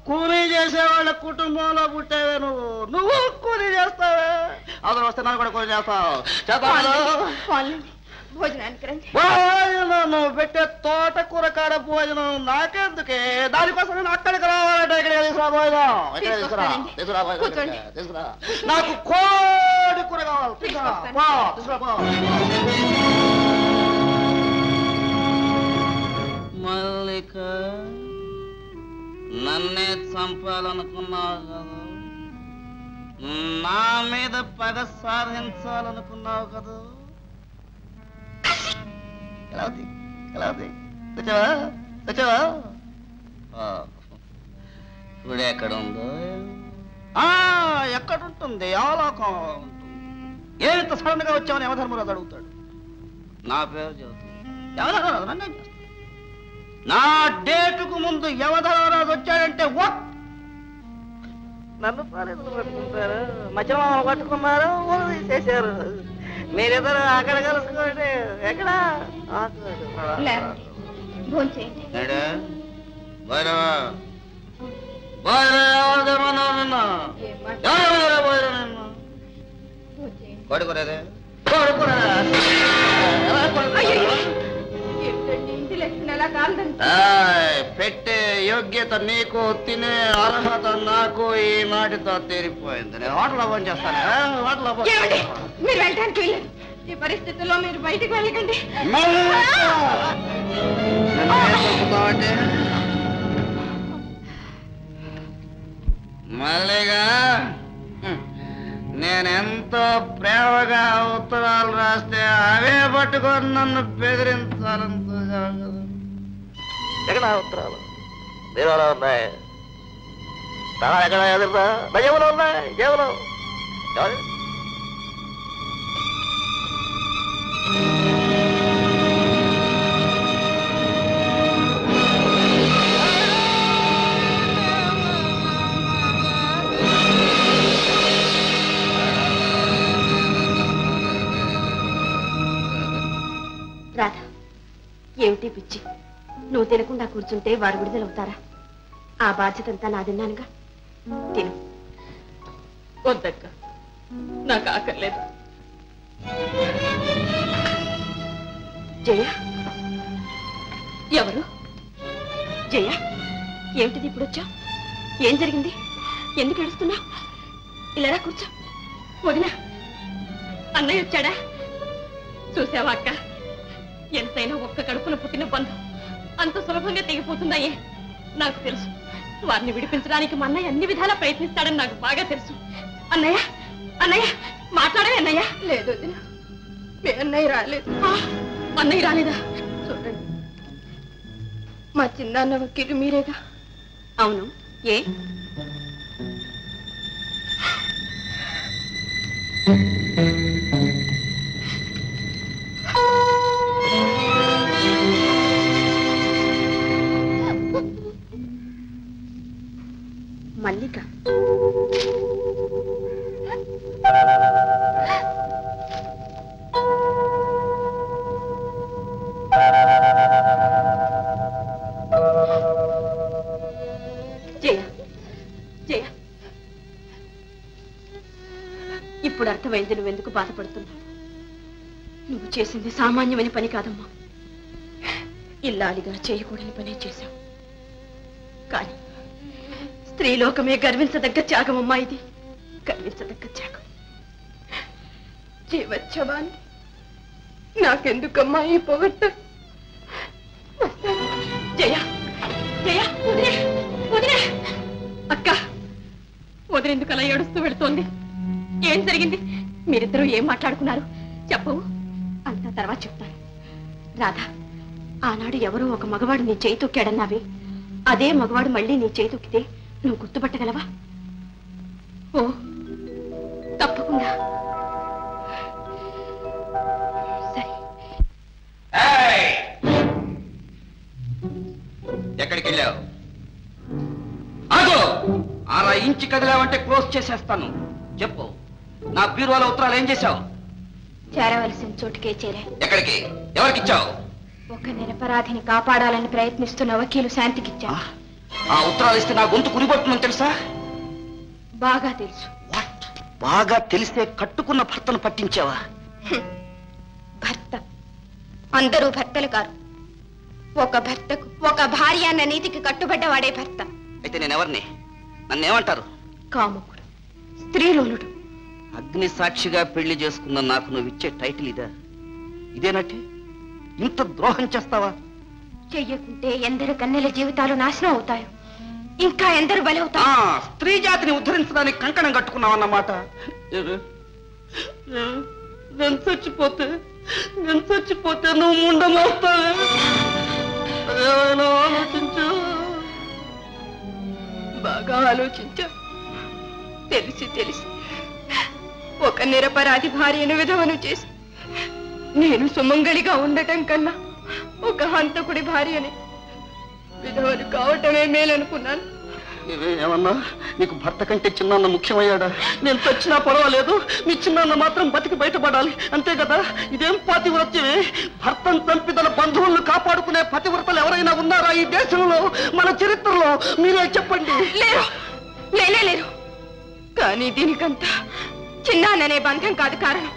కూలీ చేసేవాళ్ళ కుటుంబంలో పుట్టేవే నువ్వు కూలీ చేస్తావే. అందరూ వస్తే నన్ను కూడా కూలీ చేస్తావు. భోజనానికి రండి. భోజనం నువ్వు పెట్టే తోటకూర కాడ భోజనం నాకెందుకే? దానికోసం నేను అక్కడికి రావాలంటే ఇక్కడ తీసుకురా భోజనం. ఇక్కడ తీసుకురా తీసుకురా. నాకు కోడి కూర కావాలి. తీసుకురా. మల్లిక, నన్నే చంపాలనుకున్నావు కదా, నా మీద పగ సాధించాలనుకున్నావు కదా. ఇప్పుడు ఎక్కడ ఉందో? ఎక్కడుంటుంది? అవలోకం ఉంటుంది. ఏంత సడన్ గా వచ్చామని యమధర్మరాజు అడుగుతాడు. నా పేరు చెబుతుంది. యమధర్మరాజు నన్ను ఏం చేస్తాడు? నా డేటుకు ముందు యమధర్మరాజు వచ్చాడంటే నన్ను పోలీసులు పట్టుకుంటారు, మధ్యమామలు పట్టుకున్నారు, చేశారు. మీరిద్దరు అక్కడ కలుసుకోండి. ఎక్కడ? కొడుకురేదే పెట్టే యోగ్యత నీకు, తినే అర్హత నాకు ఈ నాటితో తీరిపోయింది. నేను హోటల్లో ఫోన్ చేస్తాను. మీరు వెళ్ళడానికి ఈ పరిస్థితుల్లో మీరు బయటికి వెళ్ళకండి. మల్లిగా నేనెంతో ప్రేమగా ఉత్తరాలు రాస్తే అవే పట్టుకొని నన్ను బెదిరించాలంతో ఎక్కడ ఉత్తరాలు దేవాలో ఉన్నాయి ఎక్కడ ఎదురుదా భయంలో ఉన్నాయి కేవలం రాధా, ఏమిటి పిచ్చి? నువ్వు తినకుండా కూర్చుంటే వారు విడుదలవుతారా? ఆ బాధ్యత అంతా నాదిన్నానుగా. తిను. వద్దక్క, నాకు ఆకర్లేదు. జయ, ఎవరు? జయ, ఏమిటిది ఇప్పుడు వచ్చా? ఏం జరిగింది? ఎందుకు ఏడుస్తున్నావు? ఇలా కూర్చో. వదినా, అన్నయ్య వచ్చాడా? చూసావా అక్క, ఎంతైనా ఒక్క కడుపున పుట్టిన బంధం అంత సులభంగా తెగిపోతుందయ్యే. నాకు తెలుసు, వారిని విడిపించడానికి మా అన్నయ్య అన్ని విధాలా ప్రయత్నిస్తాడని నాకు బాగా తెలుసు. అన్నయ్య, అన్నయ్య మాట్లాడే. అన్నయ్య లేదు, మీ అన్నయ్య రాలేదు. అన్నయ్య రాలేదా? చూడండి, మా చిన్నాన్న వకీలు మీరేగా? అవును. ఏ? మల్లిక, జయ, జయ, ఇప్పుడు అర్థమైంది నువ్వెందుకు బాధపడుతున్నావు. నువ్వు చేసింది సామాన్యమైన పని కాదమ్మా. ఇల్లాలిగా చేయకూడని పనే చేశావు. కానీ స్త్రీలోకమే గర్వించదగ్గ త్యాగమమ్మా ఇది. గర్వించదగ్గ త్యాగం. జీవచ్చవాన్ని నాకెందుకమ్మా ఈ పొగట్ట? జయ, జయ, వదిలే, వదిలే. అక్క, వదిలేందుకు అలా ఏడుస్తూ వెళుతోంది? ఏం జరిగింది? మీరిద్దరూ ఏం మాట్లాడుకున్నారు? చెప్పవు. అంతా తర్వాత చెప్తాను. రాధా, ఆనాడు ఎవరో ఒక మగవాడు నీ చేయి తొక్కాడన్నావి. అదే మగవాడు మళ్ళీ నీ చేయి తొక్కితే నువ్వు గుర్తుపట్టగలవా? ఓ, తప్పకుండా. సరే. ఎక్కడికి వెళ్ళావు? ఆగో! 6 ఇంచి కదిలావంటే క్లోజ్ చేసేస్తాను. చెప్పు, నా బీరువాల ఉత్తరాలు ఏం చేశావు? చేరవలసిన చోటుకే చేరా. ఎక్కడికి? ఎవరికిచ్చావు? ఒక నిరపరాధిని కాపాడాలని ప్రయత్నిస్తున్న వకీలు శాంతికిచ్చా. ఆ ఉత్తరాలు ఇస్తే నా గొంతు కురిపడుతుందని తెలుసా? బాగా తెలుసు. బాగా తెలిస్తే కట్టుకున్న భర్తను పట్టించావా? భర్త అందరూ భర్తలు కారు. ఒక భర్తకు ఒక భార్య అన్న నీతికి కట్టుబడ్డవాడే భర్త. అయితే నేనెవరిని? నన్నేమంటారు? కాముకుడు, స్త్రీలోనుడు. అగ్ని సాక్షిగా పెళ్లి చేసుకున్న నాకు నువ్వు ఇచ్చే టైటిల్ ఇదా? ఇదేనట్టే? ఇంత ద్రోహం చేస్తావా? చెయ్యకుంటే ఎందరు కన్నెల జీవితాలు నాశనం అవుతాయి. ఇంకా ఎందరు బలవుతారు. స్త్రీ జాతిని ఉద్ధరించడానికి కంకణం కట్టుకున్నావన్నమాట. నేను చచ్చిపోతే నువ్వు ముండమోస్తావే. ఆలోచించు. బాగా ఆలోచించా. తెలిసి ఒక నిరపరాధి భార్యను విధవను చేసి నేను సుమంగళిగా ఉండటం కన్నా ఒక హంతకుడి భార్యని విధవను కావటమే మేలనుకున్నాను. ఏమన్నా, నీకు భర్త కంటే చిన్నాన్న ముఖ్యమయ్యాడా? నేను చచ్చినా పర్వాలేదు, మీ చిన్నాన్న మాత్రం బతికి బయటపడాలి, అంతే కదా? ఇదేం పాతివ్రత్యమే? భర్తను చంపి తన బంధువులను కాపాడుకునే పతివ్రతలు ఎవరైనా ఉన్నారా ఈ దేశంలో, మన చరిత్రలో? మీరే చెప్పండి. లేరు. కానీ దీనికంతా చిన్నాన్ననే బంధం కాదు కారణం.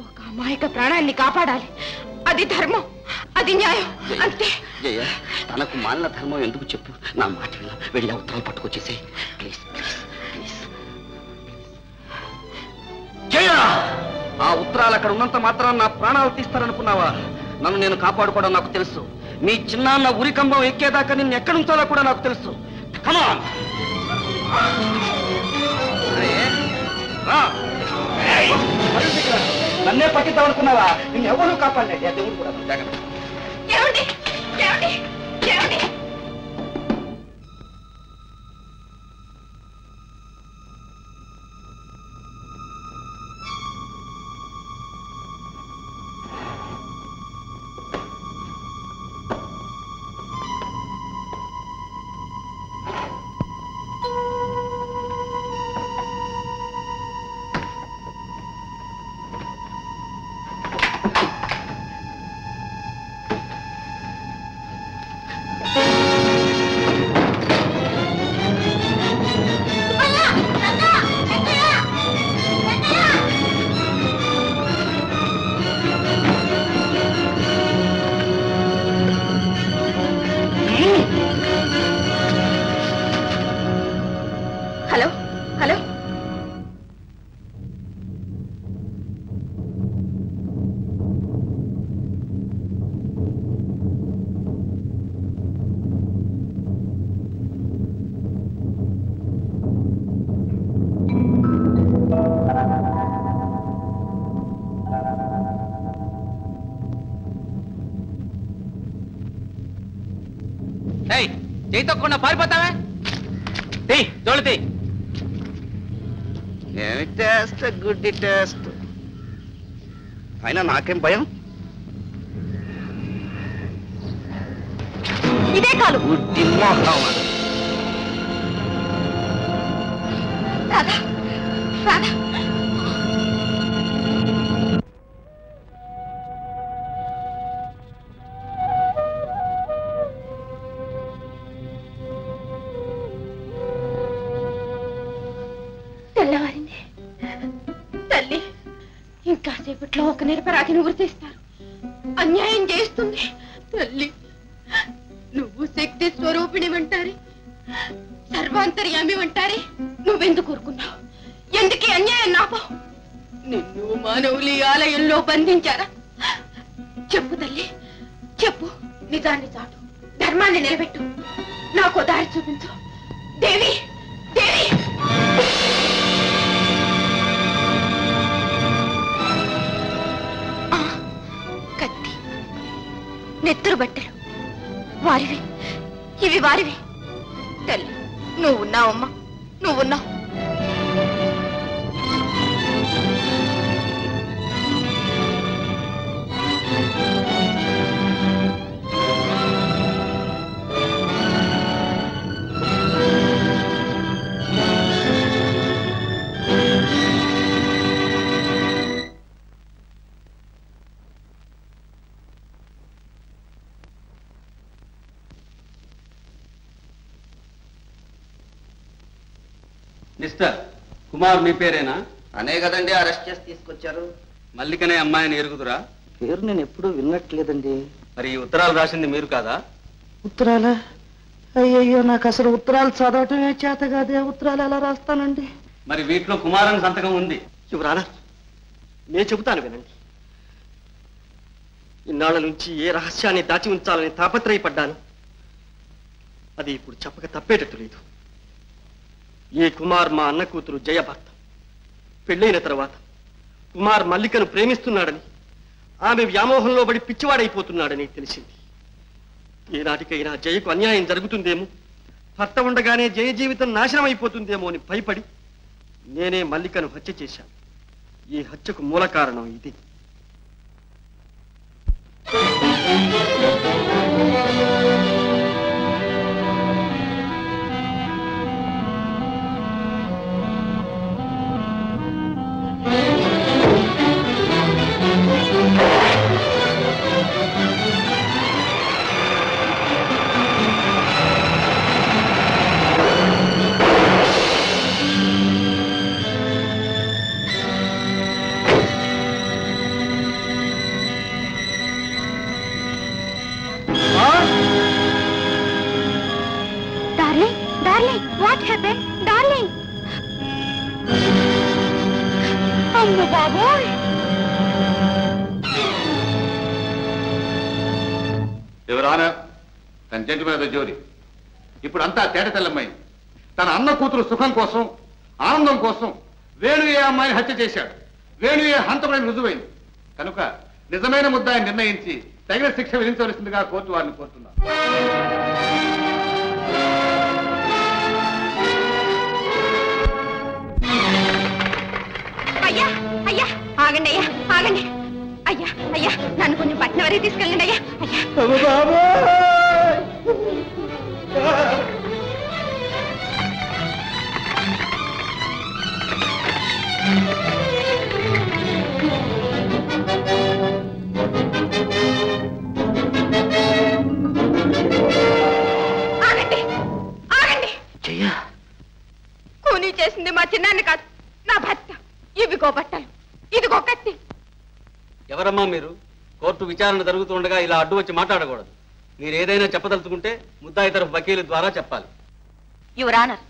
ఒక అమాయక ప్రాణాన్ని కాపాడాలి. అది ధర్మం, అది న్యాయం, అంతే. జయ, తనకు మాలిన ధర్మం ఎందుకు చెప్పు? నా మాట వెళ్ళి ఉత్తరాలు పట్టుకొచ్చేసే ప్లీజ్. జయ, ఆ ఉత్తరాలు అక్కడ ఉన్నంత మాత్రం నా ప్రాణాలు తీస్తారనుకున్నావా? నన్ను నేను కాపాడుకోవడం నాకు తెలుసు. మీ చిన్నాన్న ఉరికంబం ఎక్కేదాకా నిన్ను ఎక్కడి ఉంచాలో కూడా నాకు తెలుసు. కమాన్, నన్నే పట్టిద్దామనుకున్నావా? నిన్ను ఎవరు కాపాడలేదు. దేవుడు కూడా జాగ్రత్త. హలో హలో, చేయి తొక్కకుండా పారిపోతావే? తోలుతీ. ఏమి టెస్ట్, గుడ్డి టెస్ట్. అయినా నాకేం భయం. ఇదే కాలు. గుడ్డి మోహం. రాధా, రాధా. తెల్లవారింది. తల్లి, ఇంకాసేపట్లో ఒక నిరపరాధిని గుర్తిస్తారు. అన్యాయం చేస్తుంది. తల్లి, నువ్వు శక్తి స్వరూపిణి అంటారే, సర్వాంతర్యామి అంటారే, నువ్వెందుకు ఊరుకున్నావు? ఎందుకే అన్యాయం నాపో? నిన్ను మానవులు ఈ ఆలయంలో బంధించారా? చెప్పు తల్లి, చెప్పు. నిజాన్ని చాటు, ధర్మాన్ని నిలబెట్టు. నాకు దారి చూపించు. దేవి, దేవి. కత్తి, నెత్తురు బట్టలు వారివి, ఇవి వారివి. తల్లి, నువ్వున్నావమ్మా, నువ్వున్నావు. మిస్టర్ కుమార్ మీ పేరేనా? అనే కదండి అరెస్ట్ చేసి తీసుకొచ్చారు. మల్లికనే అమ్మాయిని ఎరుగుదురా? పేరు నేను ఎప్పుడూ విన్నట్లేదండి. మరి ఈ ఉత్తరాలు రాసింది మీరు కాదా? ఉత్తరాలా? అయ్యయ్యో, నాకు అసలు ఉత్తరాలు చదవటమే చేత కాదే. ఉత్తరాలు ఎలా రాస్తానండి? మరి వీటిలో కుమారన్ సంతకం ఉంది. యువరానా, నేను చెబుతాను వినండి. ఇన్నాళ్ళ నుంచి ఏ రహస్యాన్ని దాచి ఉంచాలని తాపత్రయపడ్డాను. అది ఇప్పుడు చెప్పక తప్పేటట్టు లేదు. ఈ కుమార్ మా అన్న కూతురు జయ భర్త. పెళ్ళైన తర్వాత కుమార్ మల్లికను ప్రేమిస్తున్నాడని, ఆమె వ్యామోహంలో పడి పిచ్చివాడైపోతున్నాడని తెలిసింది. ఏనాటికైనా జయకు అన్యాయం జరుగుతుందేమో, భర్త ఉండగానే జయ జీవితం నాశనం అయిపోతుందేమో అని భయపడి నేనే మల్లికను హత్య చేశాను. ఈ హత్యకు మూల కారణం ఇది. What happened, darling? Oh, boy. ఎవరానా తన జంటి మీద జోరి ఇప్పుడు అంతా తేట తెల్లమ్మాయి తన అన్న కూతురు సుఖం కోసం ఆనందం కోసం వేణు ఏ అమ్మాయిని హత్య చేశాడు. వేణు ఏ హంతకుడని రుజువైంది కనుక నిజమైన ముద్దాయిని నిర్ణయించి తగిన శిక్ష విధించవలసిందిగా కోర్టు వారిని కోరుతున్నారు. అయ్యా అయ్యా ఆగండి అయ్యా ఆగండి అయ్యా అయ్యా నన్ను కొంచెం పట్నం వరకు తీసుకెళ్ళండి అయ్యా అయ్యా ఆగండి ఆగండి కూనీ చేసింది మా చిన్నాన్ని కాదు నా భర్త. ఇవిగో బట్టలు ఇదిగో కత్తి. ఎవరమ్మా మీరు? కోర్టు విచారణ జరుగుతుండగా ఇలా అడ్డు వచ్చి మాట్లాడకూడదు. మీరు ఏదైనా చెప్పదలుచుకుంటే ముద్దాయి తరఫు వకీలు ద్వారా చెప్పాలి. యువర్ ఆనర్,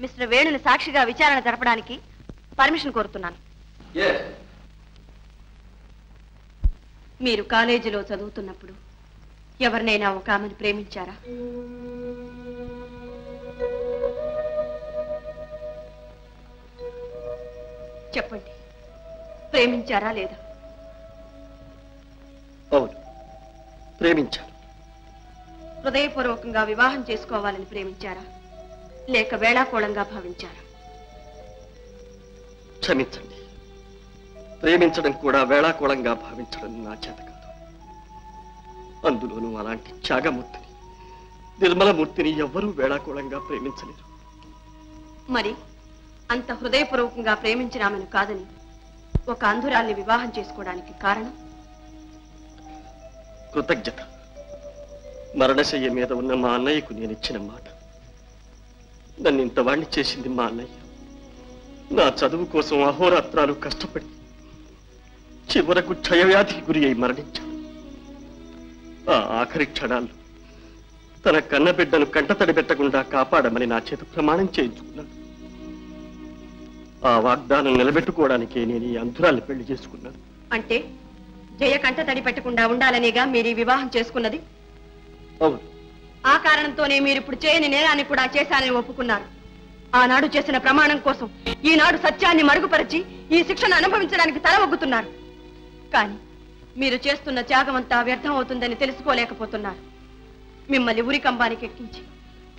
మిస్టర్ వేణుని సాక్షిగా విచారణ జరపడానికి పర్మిషన్ కోరుతున్నాను. మీరు కాలేజీలో చదువుతున్నప్పుడు ఎవరినైనా ఒక ఆమెను ప్రేమించారా? చెప్పండి, ప్రేమించారా లేదా? అవును, ప్రేమించాను. హృదయపూర్వకంగా వివాహం చేసుకోవాలని ప్రేమించారా లేక వేళాకోళంగా భావించారా? క్షమించండి, ప్రేమించడం కూడా వేళాకోళంగా భావించడం నా చేత కాదు. అందులోనూ అలాంటి త్యాగమూర్తిని, నిర్మలమూర్తిని ఎవ్వరూ వేళాకోళంగా ప్రేమించలేరు. మరి అంత హృదయపూర్వకంగా ప్రేమించిన ఆమెను కాదని ఒక అంధురాల్ని వివాహం చేసుకోవడానికి కారణం? కృతజ్ఞత. మరణశయ్య మీద ఉన్న మా అన్నయ్యకు నేను ఇచ్చిన మాట. నన్ను ఇంతవాణ్ణి చేసింది మా అన్నయ్య. నా చదువు కోసం అహోరాత్రాలు కష్టపడి చివరకు క్షయవ్యాధికి గురి అయి మరణించాడు. ఆ ఆఖరి క్షణాల్లో తన కన్నబిడ్డను కంటతడి పెట్టకుండా కాపాడమని నా చేత ప్రమాణం చేయించుకున్నాడు. ఆ వాగ్దానం నిలబెట్టుకోవడానికే నేను ఈ అంధురాల్ని పెళ్లి చేసుకున్నాను. అంటే జయ కంట తడి పెట్టకుండా ఉండాలనేగా మీరు ఈ వివాహం చేసుకున్నది? అవును. ఆ కారణంతోనే మీరు ఇప్పుడు చేయని నేరాన్ని కూడా చేశానని ఒప్పుకున్నారు. ఆనాడు చేసిన ప్రమాణం కోసం ఈనాడు సత్యాన్ని మరుగుపరిచి ఈ శిక్షను అనుభవించడానికి తల ఒగ్గుతున్నారు. కానీ మీరు చేస్తున్న త్యాగమంతా వ్యర్థం అవుతుందని తెలుసుకోలేకపోతున్నారు. మిమ్మల్ని ఉరికంబానికి ఎక్కించి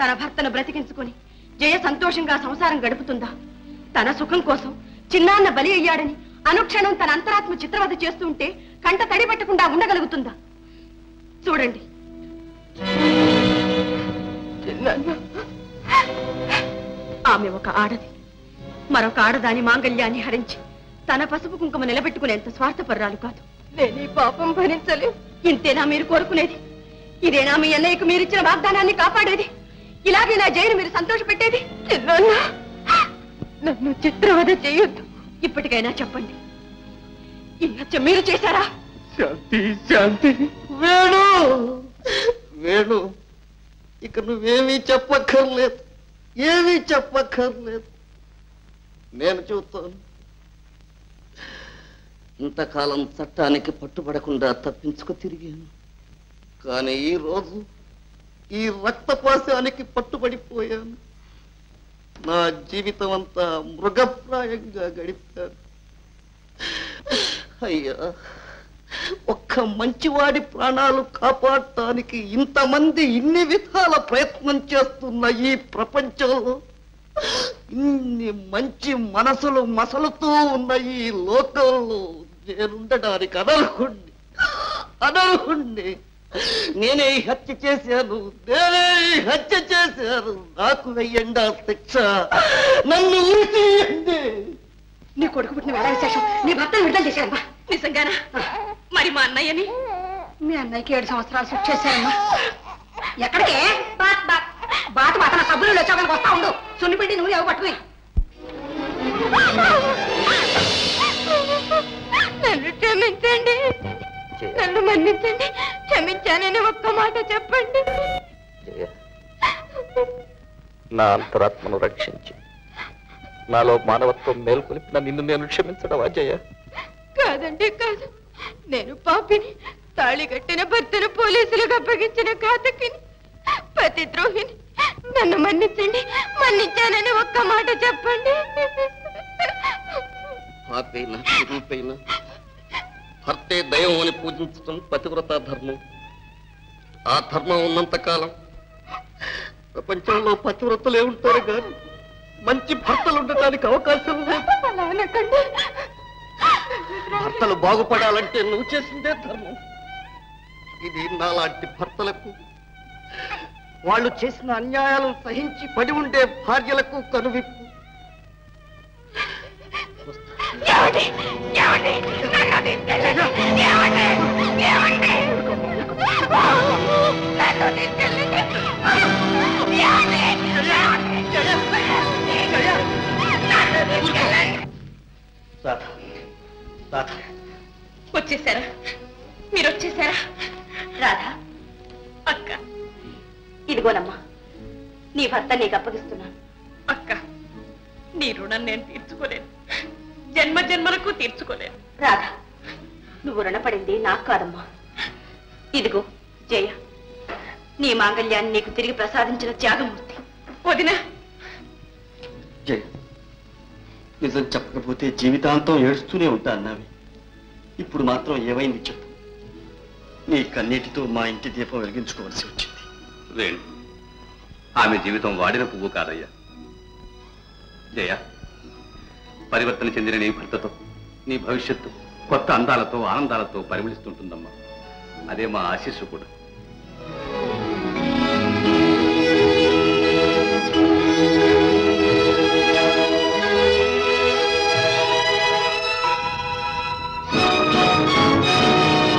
తన భర్తను బ్రతికించుకుని జయ సంతోషంగా సంసారం గడుపుతుందా? తన సుఖం కోసం చిన్నాన్న బలి అయ్యాడని అనుక్షణం తన అంతరాత్మ చిత్రవద చేస్తుంటే కంట తడి పెట్టకుండా ఉండగలుగుతుందా? చూడండి, ఆమె ఒక ఆడది. మరొక ఆడదాని మాంగళ్యాన్ని హరించి తన పసుపు కుంకుమ నిలబెట్టుకునేంత స్వార్థపర్రాలు కాదు. నేను ఈ పాపం భరించలేదు. ఇంతేనా మీరు కోరుకునేది? ఇదేనా మీ అన్నయ్యకు మీరిచ్చిన వాగ్దానాన్ని కాపాడేది? ఇలాగే నా జైలు మీరు సంతోష పెట్టేది? నన్ను చిత్రవద చేయొద్దు. ఇప్పటికైనా చెప్పండి, ఈ హత్య మీరు చేశారా? శాంతి, శాంతి. వేణు వేణు, ఇక నువ్వేమీ చెప్పక్కర్లేదు, ఏమీ చెప్పక్కర్లేదు. నేను చెబుతాను. ఇంతకాలం చట్టానికి పట్టుబడకుండా తప్పించుకు తిరిగాను. కానీ ఈ రోజు ఈ రక్తపాశానికి పట్టుబడిపోయాను. నా జీవితం అంతా మృగప్రాయంగా గడిపాను. అయ్యా, ఒక్క మంచివాడి ప్రాణాలు కాపాడటానికి ఇంతమంది ఇన్ని విధాల ప్రయత్నం చేస్తున్న ఈ ప్రపంచంలో, ఇన్ని మంచి మనసులు మసలుతూ ఉన్న ఈ లోకంలో నేనుండడానికి అనర్హుణ్ణి. నేనే ఈ హత్య చేశాను, నాకు వెయ్యండి ఆ శిక్ష, నన్ను ఊరితీయండి. నీ కొడుకు పుట్టిన వేళ విశేషం నీ భర్తను విడుదల చేశారమ్మా. నిజంగానా? మరి మా అన్నయ్యని? మీ అన్నయ్యకి 7 సంవత్సరాలు శిక్ష చేశారమ్మా. ఎక్కడికే? బాట మాత్రం సబ్బులు వచ్చాక వస్తా ఉండు. సున్నిపిండి నువ్వు ఎవ పట్టుకుని. నన్ను క్షమించండి, నన్ను మన్నించండి. క్షమించానని ఒక్క మాట చెప్పండి. నా అంతరాత్మను రక్షించి నాలో మానవత్వం మేల్కొలిపిన నిన్ను నేను క్షమించడం అజయ. కాదండి కాదు, నేను పాపిని, తాళి కట్టిన భర్తను పోలీసులకు అప్పగించిన ఘాతకిని, పతిద్రోహిని. నన్ను మన్నించండి, మన్నించానని ఒక్క మాట చెప్పండి. పాపైనా రూపైనా భర్తే దైవం అని పూజించడం పతివ్రత ధర్మం. ఆ ధర్మం ఉన్నంత కాలం ప్రపంచంలో పతివ్రతలే ఉంటారు కానీ మంచి భర్తలు ఉండటానికి అవకాశం లేదు. అలా అనకండి. భర్తలు బాగుపడాలంటే నువ్వు చేసిందే ధర్మం. ఇది నాలాంటి భర్తలకు, వాళ్ళు చేసిన అన్యాయాలను సహించి పడి ఉండే భార్యలకు కనువిప్పు. వచ్చేసారా? మీరు వచ్చేసారా? రాధా అక్క, ఇదిగోనమ్మా నీ భర్త నీకు అప్పగిస్తున్నాను. అక్క, నీ రుణం నేను తీర్చుకోలేను, జన్మ జన్మలకు తీర్చుకోలేను. రాధా, నువ్వు రుణపడింది నాకు కాదమ్మా. ఇదిగో జయ, నీ మాంగళ్యాన్ని నీకు తిరిగి ప్రసాదించిన త్యాగమూర్తి. వదినా, జయ, నిజం చెప్పకపోతే జీవితాంతం ఏడుస్తూనే ఉంటా అన్నావి. ఇప్పుడు మాత్రం ఏమైంది చెప్పు. నీ కన్నీటితో మా ఇంటి దీపం వెలిగించుకోవాల్సి వచ్చింది. వేణు, ఆమె జీవితం వాడిన పువ్వు కాదయ్యా. జయ, పరివర్తన చెందిన నీ భర్తతో నీ భవిష్యత్తు కొత్త అందాలతో ఆనందాలతో పరిమళిస్తుంటుందమ్మా. అదే మా ఆశీస్సు కూడా.